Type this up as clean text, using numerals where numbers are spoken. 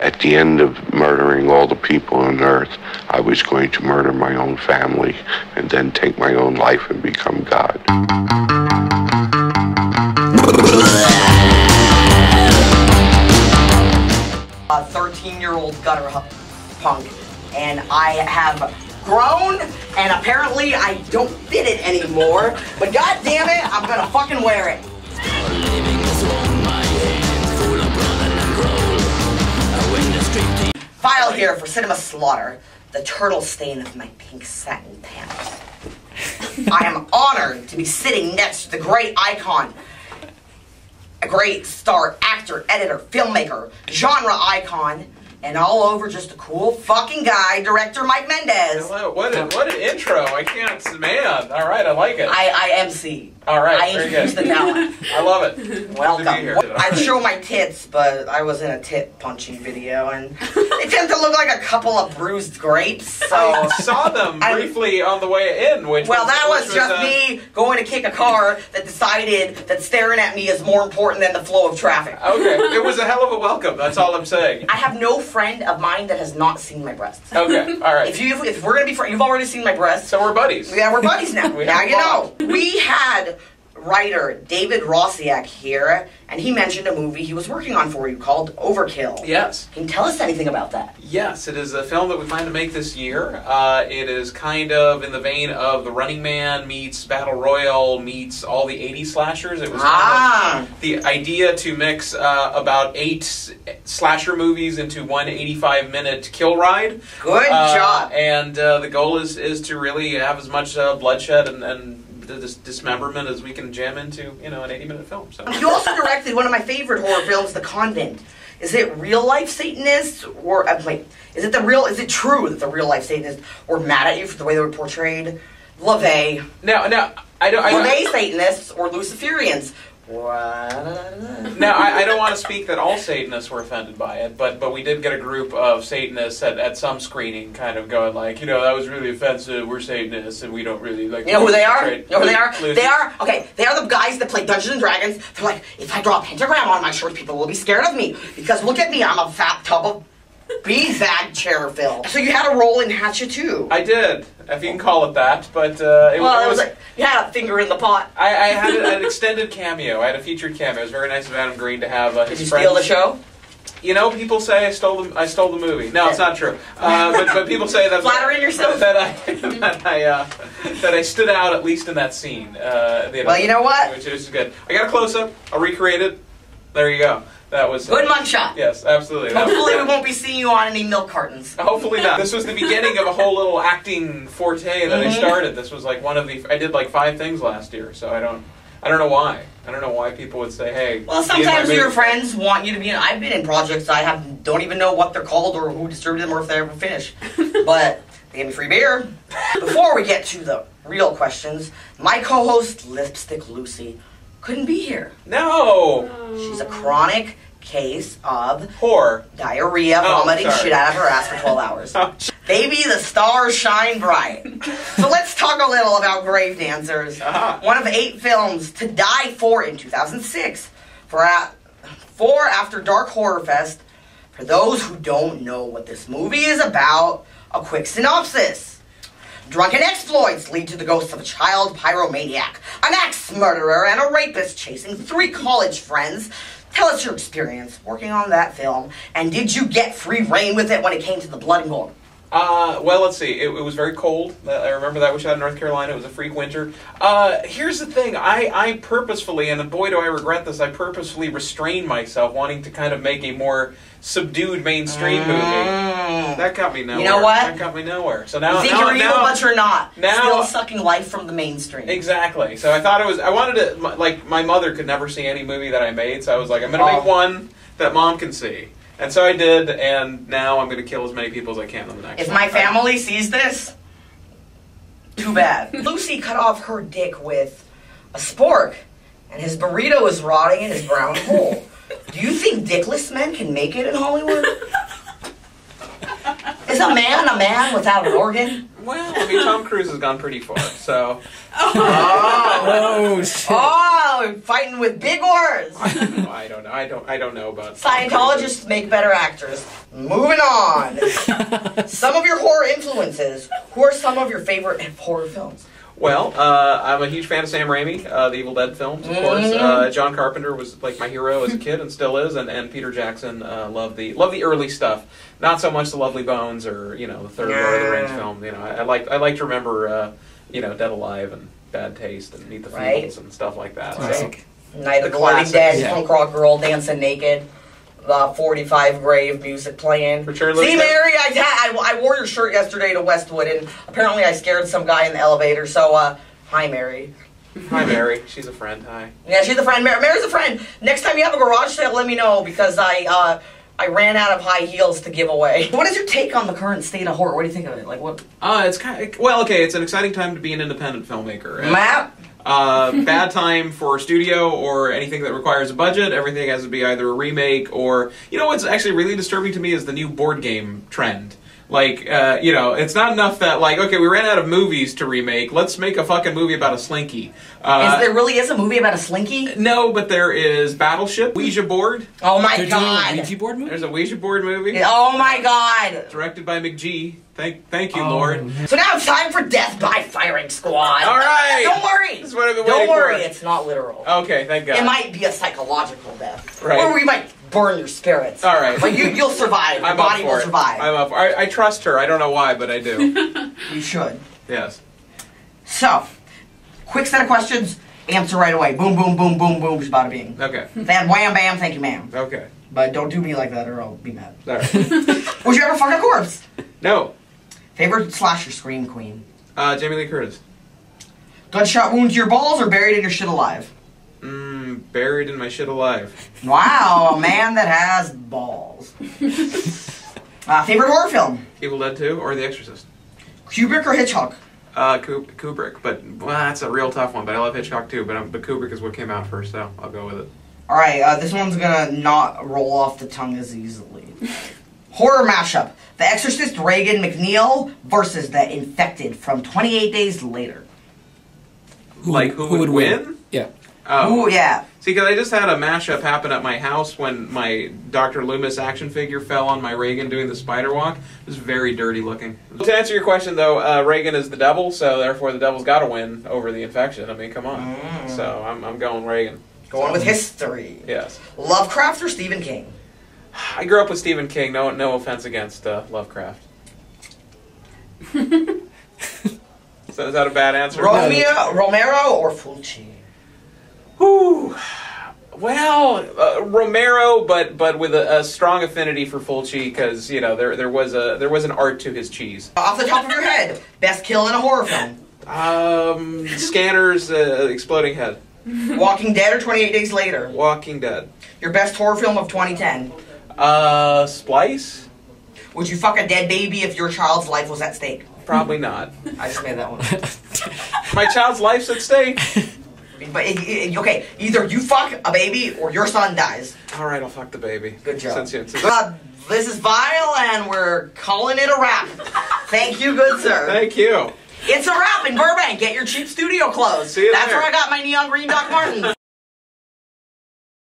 At the end of murdering all the people on earth, I was going to murder my own family and then take my own life and become God. A 13-year-old gutter punk, and I have grown, and apparently I don't fit it anymore, but god damn it, I'm gonna fucking wear it. File here for cinema slaughter, the turtle stain of my pink satin pants. I am honored to be sitting next to the great icon, a great star, actor, editor, filmmaker, genre icon, and all over just a cool fucking guy, director Mike Mendez. Hello, what an intro. I can't, man. All right, I like it. I MC. All right, I introduced the talent. I love it. Welcome. I'd show my tits, but I was in a tit punching video, and they tend to look like a couple of bruised grapes. So I saw them briefly on the way in, that was just me going to kick a car that decided that staring at me is more important than the flow of traffic. Okay, it was a hell of a welcome. That's all I'm saying. I have no friend of mine that has not seen my breasts. Okay, all right. If we're gonna be friends, you've already seen my breasts. So we're buddies. Yeah, we're buddies now. Now you know. We had writer David Rosiak here, and he mentioned a movie he was working on for you called Overkill. Yes. Can you tell us anything about that? Yes, it is a film that we plan to make this year. It is kind of in the vein of The Running Man meets Battle Royale meets all the 80s slashers. It was kind of the idea to mix about 8 slasher movies into one 85-minute kill ride. Good job. And the goal is to really have as much bloodshed and this dismemberment as we can jam into, an 80-minute film. So you also directed one of my favorite horror films, The Convent. Is it real life Satanists, or wait? Is it true that the real life Satanists were mad at you for the way they were portrayed? LaVey. Now, I don't. LaVey Satanists or Luciferians. Now, I don't want to speak that all Satanists were offended by it, but we did get a group of Satanists at some screening kind of going like, that was really offensive, we're Satanists, and we don't really like... You know who they are? You know who they are? They are the guys that play Dungeons & Dragons. They're like, if I draw a pentagram on my shirt, people will be scared of me, because look at me, I'm a fat tub of beanbag chair fill. So you had a role in Hatchet too. I did, if you can call it that, but it was like, you had a finger in the pot. I had an extended cameo. I had a featured cameo. It was very nice of Adam Green to have his friends. Did you steal the show? People say I stole the movie. No, it's not true. But people say that flattering yourself that I stood out at least in that scene. Well, you know what? Which is good. I got a close up. I'll recreate it. There you go. That was good mugshot. Yes, absolutely. Hopefully we won't be seeing you on any milk cartons. Hopefully not. This was the beginning of a whole little acting forte that I started. This was like I did like 5 things last year, so I don't know why. I don't know why people would say, hey. Well, sometimes your friends want you to be in. I've been in projects don't even know what they're called or who distributed them or if they ever finish. But they gave me free beer. Before we get to the real questions, my co-host Lipstick Lucy couldn't be here. No. She's a chronic case of diarrhea, vomiting shit out of her ass for 12 hours. Baby, the stars shine bright. So let's talk a little about Grave Dancers. One of 8 films to die for in 2006. For After Dark Horror Fest. For those who don't know what this movie is about, a quick synopsis. Drunken exploits lead to the ghosts of a child pyromaniac, an axe murderer, and a rapist chasing 3 college friends. Tell us your experience working on that film, and did you get free reign with it when it came to the blood and gore? Well, let's see. It was very cold. I remember that we shot in North Carolina. It was a freak winter. Here's the thing. I purposefully, and boy do I regret this, I purposefully restrained myself wanting to kind of make a more subdued mainstream movie. That got me nowhere. You know what? That got me nowhere. So now, you think you're evil, but you're not. Now, still sucking life from the mainstream. Exactly. So I wanted to, like, my mother could never see any movie that I made, so I was like, I'm going to make one that Mom can see. And so I did, and now I'm going to kill as many people as I can on the next one. If my family sees this, too bad. Lucy cut off her dick with a spork, and his burrito is rotting in his brown hole. Do you think dickless men can make it in Hollywood? Is a man without an organ? Well, I mean, Tom Cruise has gone pretty far, so. Oh, shit. Oh, fighting with big words. I don't know. I don't know about. Scientologists make better actors. Moving on. Some of your horror influences. Who are some of your favorite horror films? Well, I'm a huge fan of Sam Raimi, the Evil Dead films, of course. John Carpenter was like my hero as a kid and still is, and Peter Jackson love the early stuff. Not so much the Lovely Bones or the third Lord of the Rings film. I like to remember Dead Alive and Bad Taste and Meet the Feebles and stuff like that. Classic. So, Night of the Living Dead, yeah. Punk Rock Girl dancing naked. 45 Grave music playing. See, Mary, I wore your shirt yesterday to Westwood, and apparently I scared some guy in the elevator, so, hi, Mary. Hi, Mary. She's a friend. Hi. Yeah, she's a friend. Mary's a friend. Next time you have a garage sale, let me know, because I ran out of high heels to give away. What is your take on the current state of horror? What do you think of it? Like, what? It's kind of, well, okay, it's an exciting time to be an independent filmmaker. Matt? Bad time for studio or anything that requires a budget. Everything has to be either a remake or... what's actually really disturbing to me is the new board game trend. Like, it's not enough that, like, okay, we ran out of movies to remake. Let's make a fucking movie about a slinky. There really is a movie about a slinky? No, but there is Battleship, Ouija board. Oh my god! Ouija board movie? There's a Ouija board movie. Oh my god! Directed by McGee. Thank you, Lord. So now it's time for Death by Firing Squad. All right! Don't worry! This is what I've been waiting Don't worry, for. it's not literal. Okay, thank God. It might be a psychological death. Right. Or we might burn your spirits. All right. But you'll survive. Your body will survive. I'm up for it. I trust her. I don't know why, but I do. You should. Yes. So, quick set of questions. Answer right away. Boom, boom, boom, boom, boom. Bada bing. Okay. Then wham, bam, thank you, ma'am. Okay. But don't do me like that or I'll be mad. All right. Would you ever fuck a corpse? No. Favorite slasher scream queen? Jamie Lee Curtis. Gunshot wound to your balls or buried in your shit alive? Buried in my shit alive. Wow, a man that has balls. Favorite horror film? Evil Dead 2 or The Exorcist? Kubrick or Hitchcock? Kubrick, but that's a real tough one. But I love Hitchcock too. But Kubrick is what came out first, so I'll go with it. All right, this one's gonna not roll off the tongue as easily. Horror mashup: The Exorcist, Reagan McNeil versus The Infected from 28 Days Later. Who would win? Yeah. Oh, yeah. See, because I just had a mashup happen at my house when my Dr. Loomis action figure fell on my Reagan doing the spider walk. It was very dirty looking. To answer your question, though, Reagan is the devil, so therefore the devil's got to win over the infection. I mean, come on. So I'm going Reagan. Going with history. Yes. Lovecraft or Stephen King? I grew up with Stephen King. No offense against Lovecraft. So is that a bad answer? Romero or Fulci? Whew. Well, Romero, but with a strong affinity for Fulci because there was an art to his cheese. Off the top of your head, best kill in a horror film? Scanners, exploding head. Walking Dead or 28 Days Later? Walking Dead. Your best horror film of 2010? Splice? Would you fuck a dead baby if your child's life was at stake? Probably not. I just made that one. My child's life's at stake. But okay, either you fuck a baby or your son dies. All right, I'll fuck the baby. Good job. Since this is Vile, and we're calling it a wrap. Thank you, good sir. Thank you. It's a wrap in Burbank. Get your cheap studio clothes. See you That's there. where I got my neon green Doc Martens.